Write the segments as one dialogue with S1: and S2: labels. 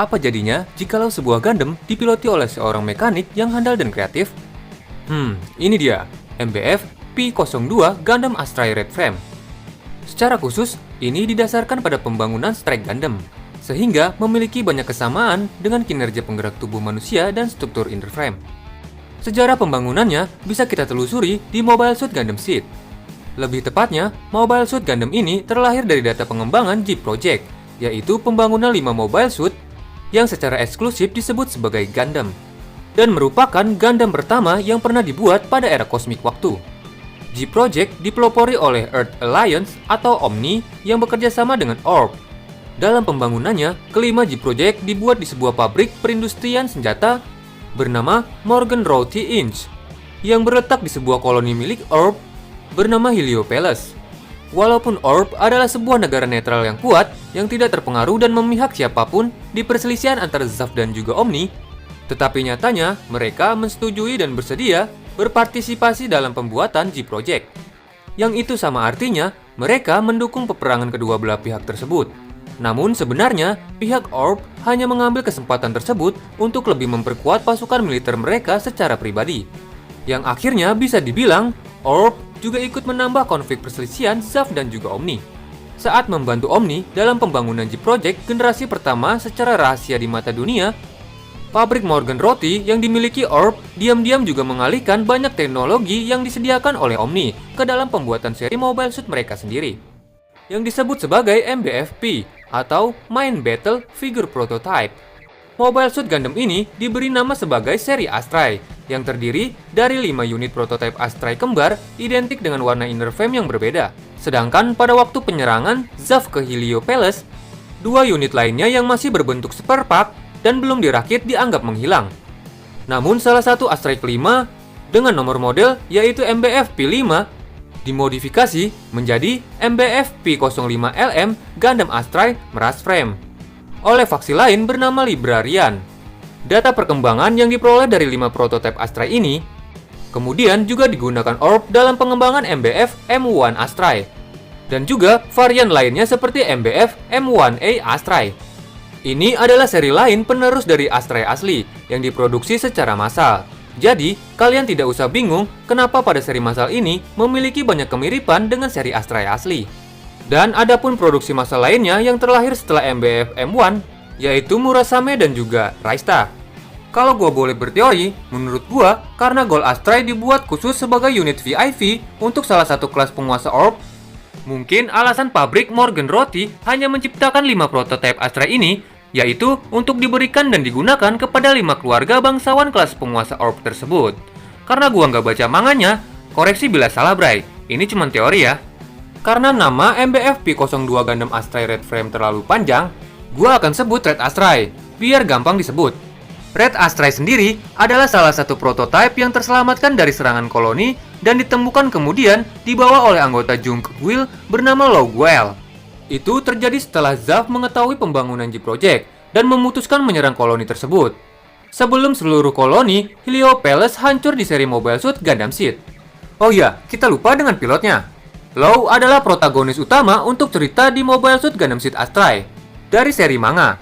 S1: Apa jadinya jikalau sebuah Gundam dipiloti oleh seorang mekanik yang handal dan kreatif? Ini dia, MBF P02 Gundam Astray Red Frame. Secara khusus, ini didasarkan pada pembangunan Strike Gundam, sehingga memiliki banyak kesamaan dengan kinerja penggerak tubuh manusia dan struktur inner frame. Sejarah pembangunannya bisa kita telusuri di Mobile Suit Gundam Seed. Lebih tepatnya, Mobile Suit Gundam ini terlahir dari data pengembangan Jeep Project, yaitu pembangunan 5 Mobile Suit yang secara eksklusif disebut sebagai Gundam, dan merupakan Gundam pertama yang pernah dibuat pada era kosmik waktu. Jeep Project dipelopori oleh Earth Alliance atau Omni yang bekerja sama dengan Orb. Dalam pembangunannya, kelima Jeep Project dibuat di sebuah pabrik perindustrian senjata bernama Morgan Roti Inch, yang berletak di sebuah koloni milik Orb bernama Helio Palace. Walaupun Orb adalah sebuah negara netral yang kuat, yang tidak terpengaruh dan memihak siapapun di perselisihan antara Zaf dan juga Omni, tetapi nyatanya mereka menyetujui dan bersedia berpartisipasi dalam pembuatan Jeep Project. Yang itu sama artinya, mereka mendukung peperangan kedua belah pihak tersebut. Namun sebenarnya, pihak Orb hanya mengambil kesempatan tersebut untuk lebih memperkuat pasukan militer mereka secara pribadi. Yang akhirnya bisa dibilang, Orb juga ikut menambah konflik perselisihan Zaf dan juga Omni. Saat membantu Omni dalam pembangunan Jeep Project generasi pertama secara rahasia di mata dunia, pabrik Morgan Roti yang dimiliki Orb diam-diam juga mengalihkan banyak teknologi yang disediakan oleh Omni ke dalam pembuatan seri Mobile Suit mereka sendiri, yang disebut sebagai MBFP atau Main Battle Figure Prototype. Mobile Suit Gundam ini diberi nama sebagai seri Astray, yang terdiri dari 5 unit prototipe Astray kembar identik dengan warna inner frame yang berbeda. Sedangkan pada waktu penyerangan Zaf ke Helio Palace, 2 unit lainnya yang masih berbentuk spare part dan belum dirakit dianggap menghilang. Namun salah satu Astray kelima dengan nomor model yaitu MBF P5 dimodifikasi menjadi MBF P05LM Gundam Astray Mirage Frame oleh faksi lain bernama Librarian. Data perkembangan yang diperoleh dari 5 prototipe Astray ini kemudian juga digunakan Orb dalam pengembangan MBF M1 Astray dan juga varian lainnya seperti MBF M1A Astray. Ini adalah seri lain penerus dari Astray asli yang diproduksi secara massal. Jadi, kalian tidak usah bingung kenapa pada seri massal ini memiliki banyak kemiripan dengan seri Astray asli. Dan adapun produksi massal lainnya yang terlahir setelah MBF M1, yaitu Murasame dan juga Raista. Kalau gua boleh berteori, menurut gua, karena Gold Astray dibuat khusus sebagai unit VIP untuk salah satu kelas penguasa Orb, mungkin alasan pabrik Morgan Roti hanya menciptakan 5 prototipe Astray ini, yaitu untuk diberikan dan digunakan kepada 5 keluarga bangsawan kelas penguasa Orb tersebut. Karena gua nggak baca manganya, koreksi bila salah bray, ini cuma teori ya. Karena nama MBF P02 Gundam Astray Red Frame terlalu panjang, gua akan sebut Red Astray, biar gampang disebut. Red Astray sendiri adalah salah satu prototipe yang terselamatkan dari serangan koloni dan ditemukan kemudian dibawa oleh anggota Jungkook Will bernama Law Guel. Itu terjadi setelah Zaf mengetahui pembangunan Jeep Project dan memutuskan menyerang koloni tersebut. Sebelum seluruh koloni, Helio Palace hancur di seri Mobile Suit Gundam Seed. Oh iya, kita lupa dengan pilotnya. Law adalah protagonis utama untuk cerita di Mobile Suit Gundam Seed Astray dari seri manga.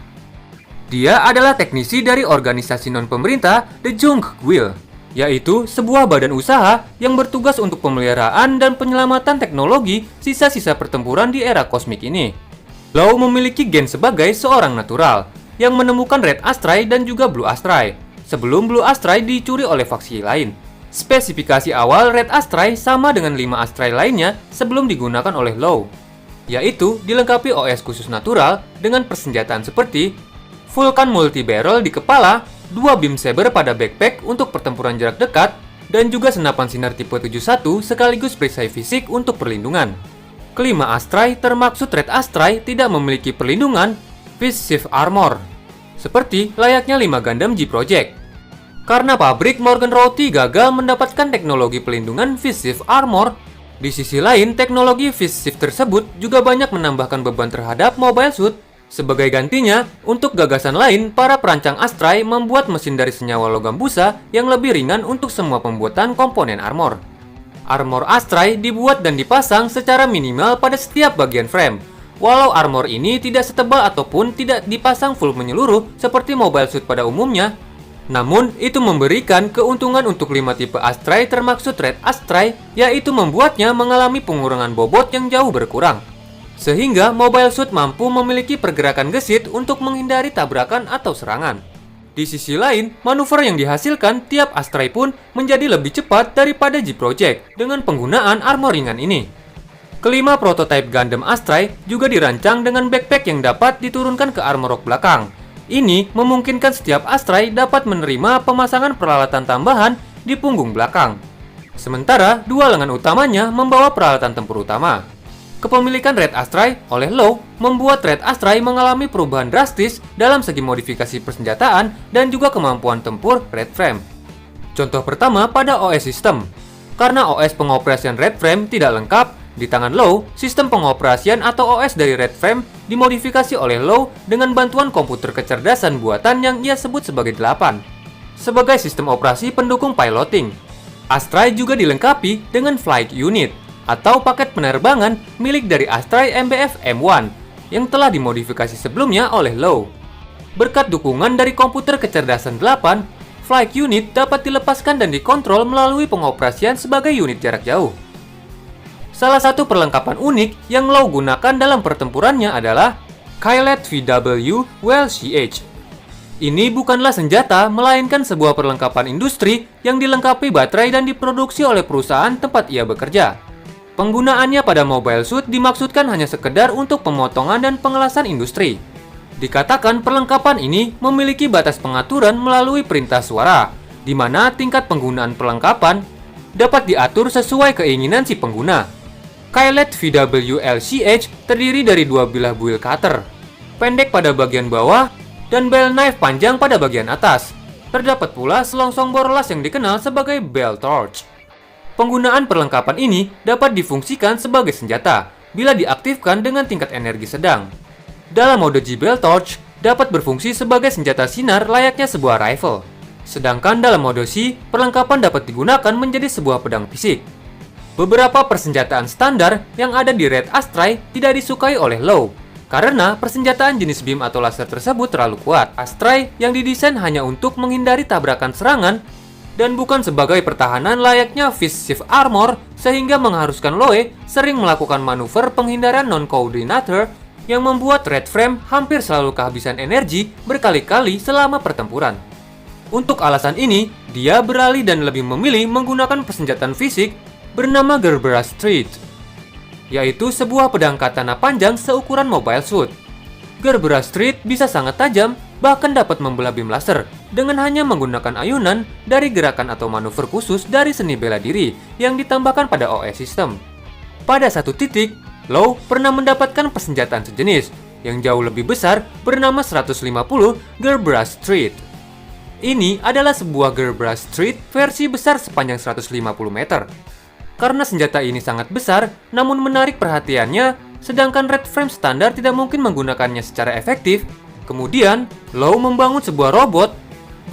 S1: Dia adalah teknisi dari organisasi non-pemerintah The Jungkook Will, yaitu sebuah badan usaha yang bertugas untuk pemeliharaan dan penyelamatan teknologi sisa-sisa pertempuran di era kosmik ini. Law memiliki gen sebagai seorang natural yang menemukan Red Astray dan juga Blue Astray sebelum Blue Astray dicuri oleh faksi lain. Spesifikasi awal Red Astray sama dengan 5 Astray lainnya sebelum digunakan oleh Law, yaitu dilengkapi OS khusus natural dengan persenjataan seperti Vulcan Multi-Barrel di kepala, 2 beam saber pada backpack untuk pertempuran jarak dekat, dan juga senapan sinar tipe 71 sekaligus perisai fisik untuk perlindungan. Kelima Astray termaksud Red Astray tidak memiliki perlindungan Fist Shift Armor, seperti layaknya 5 Gundam Jeep Project. Karena pabrik Morgan Roti gagal mendapatkan teknologi pelindungan Fist Shift Armor, di sisi lain teknologi Fist Shift tersebut juga banyak menambahkan beban terhadap Mobile Suit. Sebagai gantinya, untuk gagasan lain, para perancang Astray membuat mesin dari senyawa logam busa yang lebih ringan untuk semua pembuatan komponen armor. Armor Astray dibuat dan dipasang secara minimal pada setiap bagian frame, Walau armor ini tidak setebal ataupun tidak dipasang full menyeluruh seperti Mobile Suit pada umumnya, namun itu memberikan keuntungan untuk 5 tipe Astray termaksud Red Astray, yaitu membuatnya mengalami pengurangan bobot yang jauh berkurang. Sehingga Mobile Suit mampu memiliki pergerakan gesit untuk menghindari tabrakan atau serangan. Di sisi lain, manuver yang dihasilkan tiap Astray pun menjadi lebih cepat daripada G-Project dengan penggunaan armor ringan ini. Kelima prototipe Gundam Astray juga dirancang dengan backpack yang dapat diturunkan ke armor rock belakang. Ini memungkinkan setiap Astray dapat menerima pemasangan peralatan tambahan di punggung belakang. Sementara dua lengan utamanya membawa peralatan tempur utama. Kepemilikan Red Astray oleh Law membuat Red Astray mengalami perubahan drastis dalam segi modifikasi persenjataan dan juga kemampuan tempur Red Frame. Contoh pertama pada OS sistem. Karena OS pengoperasian Red Frame tidak lengkap, di tangan Law, sistem pengoperasian atau OS dari Red Frame dimodifikasi oleh Law dengan bantuan komputer kecerdasan buatan yang ia sebut sebagai 8. Sebagai sistem operasi pendukung piloting, Astray juga dilengkapi dengan Flight Unit atau paket penerbangan milik dari Astray MBF M1 yang telah dimodifikasi sebelumnya oleh Law. Berkat dukungan dari komputer kecerdasan 8, Flight Unit dapat dilepaskan dan dikontrol melalui pengoperasian sebagai unit jarak jauh. Salah satu perlengkapan unik yang Law gunakan dalam pertempurannya adalah Kylet VW WLCH. Ini bukanlah senjata, melainkan sebuah perlengkapan industri yang dilengkapi baterai dan diproduksi oleh perusahaan tempat ia bekerja. Penggunaannya pada Mobile Suit dimaksudkan hanya sekedar untuk pemotongan dan pengelasan industri. Dikatakan perlengkapan ini memiliki batas pengaturan melalui perintah suara, di mana tingkat penggunaan perlengkapan dapat diatur sesuai keinginan si pengguna. Kylet VW LCH terdiri dari dua bilah build cutter, pendek pada bagian bawah, dan bell knife panjang pada bagian atas. Terdapat pula selongsong borlas yang dikenal sebagai bell torch. Penggunaan perlengkapan ini dapat difungsikan sebagai senjata bila diaktifkan dengan tingkat energi sedang. Dalam mode G-Bell Torch dapat berfungsi sebagai senjata sinar layaknya sebuah rifle. Sedangkan dalam mode C, perlengkapan dapat digunakan menjadi sebuah pedang fisik. Beberapa persenjataan standar yang ada di Red Astray tidak disukai oleh Law, karena persenjataan jenis beam atau laser tersebut terlalu kuat. Astray yang didesain hanya untuk menghindari tabrakan serangan dan bukan sebagai pertahanan layaknya Fist Shift Armor, sehingga mengharuskan Loe sering melakukan manuver penghindaran non-coordinator yang membuat Red Frame hampir selalu kehabisan energi berkali-kali selama pertempuran. Untuk alasan ini, dia beralih dan lebih memilih menggunakan persenjataan fisik bernama Gerbera Street, yaitu sebuah pedang katana panjang seukuran Mobile Suit. Gerbera Street bisa sangat tajam, bahkan dapat membelah beam laser dengan hanya menggunakan ayunan dari gerakan atau manuver khusus dari seni bela diri yang ditambahkan pada OS sistem. Pada satu titik, Law pernah mendapatkan persenjataan sejenis yang jauh lebih besar bernama 150 Gerbera Street. Ini adalah sebuah Gerbera Street versi besar sepanjang 150 meter. Karena senjata ini sangat besar, namun menarik perhatiannya, sedangkan Red Frame standar tidak mungkin menggunakannya secara efektif. Kemudian, Law membangun sebuah robot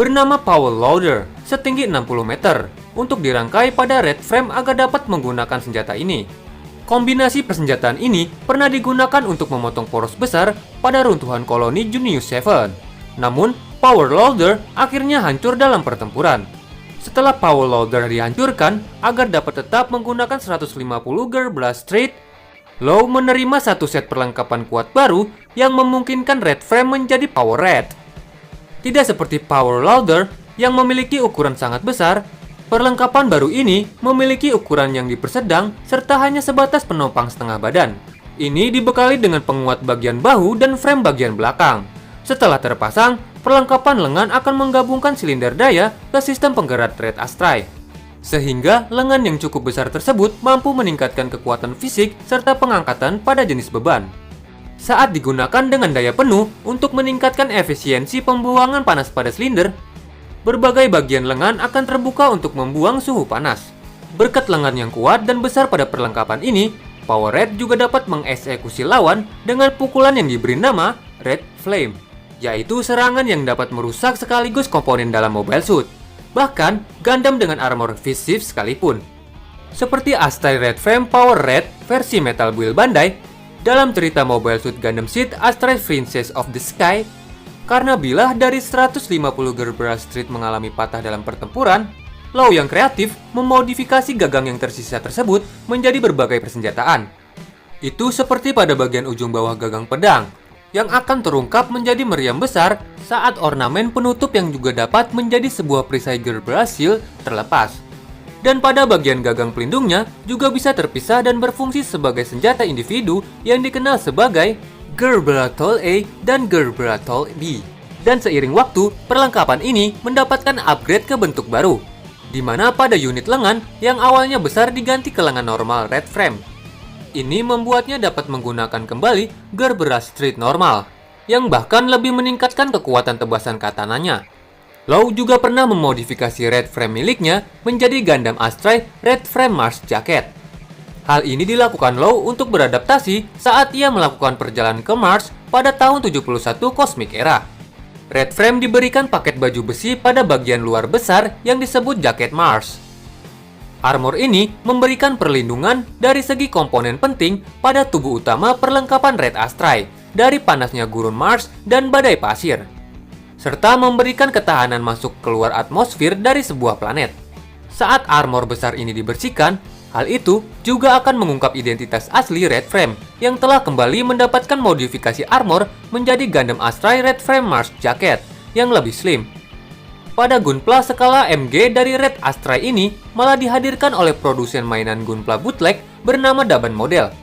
S1: bernama Power Loader setinggi 60 meter untuk dirangkai pada Red Frame agar dapat menggunakan senjata ini. Kombinasi persenjataan ini pernah digunakan untuk memotong poros besar pada runtuhan koloni Junius 7. Namun, Power Loader akhirnya hancur dalam pertempuran. Setelah Power Loader dihancurkan, agar dapat tetap menggunakan 150 Gerbera Street, Law menerima satu set perlengkapan kuat baru yang memungkinkan Red Frame menjadi Power Red. Tidak seperti Power Loader yang memiliki ukuran sangat besar, perlengkapan baru ini memiliki ukuran yang dipersedang serta hanya sebatas penopang setengah badan. Ini dibekali dengan penguat bagian bahu dan frame bagian belakang. Setelah terpasang, perlengkapan lengan akan menggabungkan silinder daya ke sistem penggerak Red Astray. Sehingga lengan yang cukup besar tersebut mampu meningkatkan kekuatan fisik serta pengangkatan pada jenis beban. Saat digunakan dengan daya penuh untuk meningkatkan efisiensi pembuangan panas pada silinder, berbagai bagian lengan akan terbuka untuk membuang suhu panas. Berkat lengan yang kuat dan besar pada perlengkapan ini, Power Red juga dapat mengeksekusi lawan dengan pukulan yang diberi nama Red Flame, yaitu serangan yang dapat merusak sekaligus komponen dalam Mobile Suit, bahkan Gundam dengan armor Fist Shift sekalipun. Seperti Astray Red Frame Power Red versi Metal Build Bandai, dalam cerita Mobile Suit Gundam Seed Astray Princess of the Sky. Karena bilah dari 150 Gerbera Street mengalami patah dalam pertempuran, Law yang kreatif memodifikasi gagang yang tersisa tersebut menjadi berbagai persenjataan. Itu seperti pada bagian ujung bawah gagang pedang, yang akan terungkap menjadi meriam besar saat ornamen penutup yang juga dapat menjadi sebuah perisai Gerbera Shield terlepas. Dan pada bagian gagang pelindungnya juga bisa terpisah dan berfungsi sebagai senjata individu yang dikenal sebagai Gerbera Toll A dan Gerbera Toll B. Dan seiring waktu, perlengkapan ini mendapatkan upgrade ke bentuk baru, di mana pada unit lengan yang awalnya besar diganti ke lengan normal red frame. Ini membuatnya dapat menggunakan kembali Gerbera Street normal, yang bahkan lebih meningkatkan kekuatan tebasan katananya. Law juga pernah memodifikasi red frame miliknya menjadi Gundam Astray Red Frame Mars Jacket. Hal ini dilakukan Law untuk beradaptasi saat ia melakukan perjalanan ke Mars pada tahun 71 Cosmic Era. Red Frame diberikan paket baju besi pada bagian luar besar yang disebut jaket Mars. Armor ini memberikan perlindungan dari segi komponen penting pada tubuh utama perlengkapan Red Astray dari panasnya gurun Mars dan badai pasir, serta memberikan ketahanan masuk keluar atmosfer dari sebuah planet. Saat armor besar ini dibersihkan, hal itu juga akan mengungkap identitas asli Red Frame yang telah kembali mendapatkan modifikasi armor menjadi Gundam Astray Red Frame Mars Jacket yang lebih slim. Pada Gunpla skala MG dari Red Astray ini malah dihadirkan oleh produsen mainan Gunpla bootleg bernama Daban Model.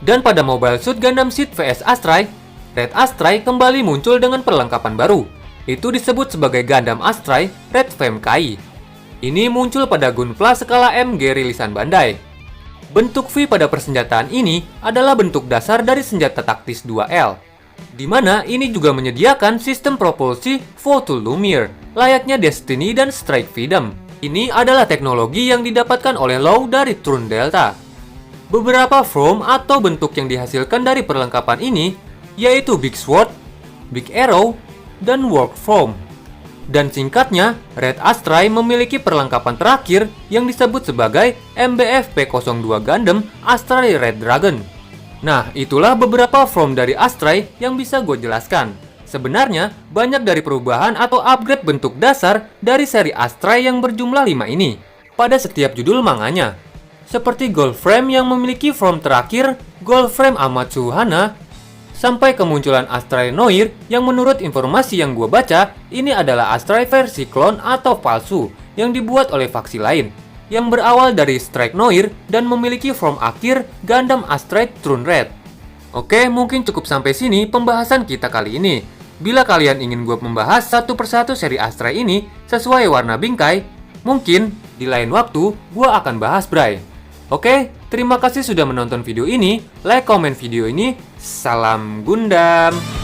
S1: Dan pada Mobile Suit Gundam Seed vs Astray, Red Astray kembali muncul dengan perlengkapan baru. Itu disebut sebagai Gundam Astray Red Frame Kai. Ini muncul pada Gunpla skala MG rilisan Bandai. Bentuk V pada persenjataan ini adalah bentuk dasar dari senjata taktis 2L, di mana ini juga menyediakan sistem propulsi Photon Lumiere, layaknya Destiny dan Strike Freedom. Ini adalah teknologi yang didapatkan oleh Law dari Trun Delta. Beberapa form atau bentuk yang dihasilkan dari perlengkapan ini yaitu Big Sword, Big Arrow, dan Work Form. Dan singkatnya, Red Astray memiliki perlengkapan terakhir yang disebut sebagai MBF P02 Gundam Astray Red Dragon. Nah, itulah beberapa form dari Astray yang bisa gue jelaskan. Sebenarnya, banyak dari perubahan atau upgrade bentuk dasar dari seri Astray yang berjumlah 5 ini pada setiap judul manganya. Seperti Gold Frame yang memiliki form terakhir, Gold Frame Amatsu Hana, sampai kemunculan Astray Noir yang menurut informasi yang gue baca, ini adalah Astray versi klon atau palsu yang dibuat oleh faksi lain, yang berawal dari Strike Noir dan memiliki form akhir Gundam Astray Trun Red. Oke, mungkin cukup sampai sini pembahasan kita kali ini. Bila kalian ingin gue membahas satu persatu seri Astray ini sesuai warna bingkai, mungkin di lain waktu gue akan bahas Bray. Oke, terima kasih sudah menonton video ini. Like, komen video ini. Salam Gundam.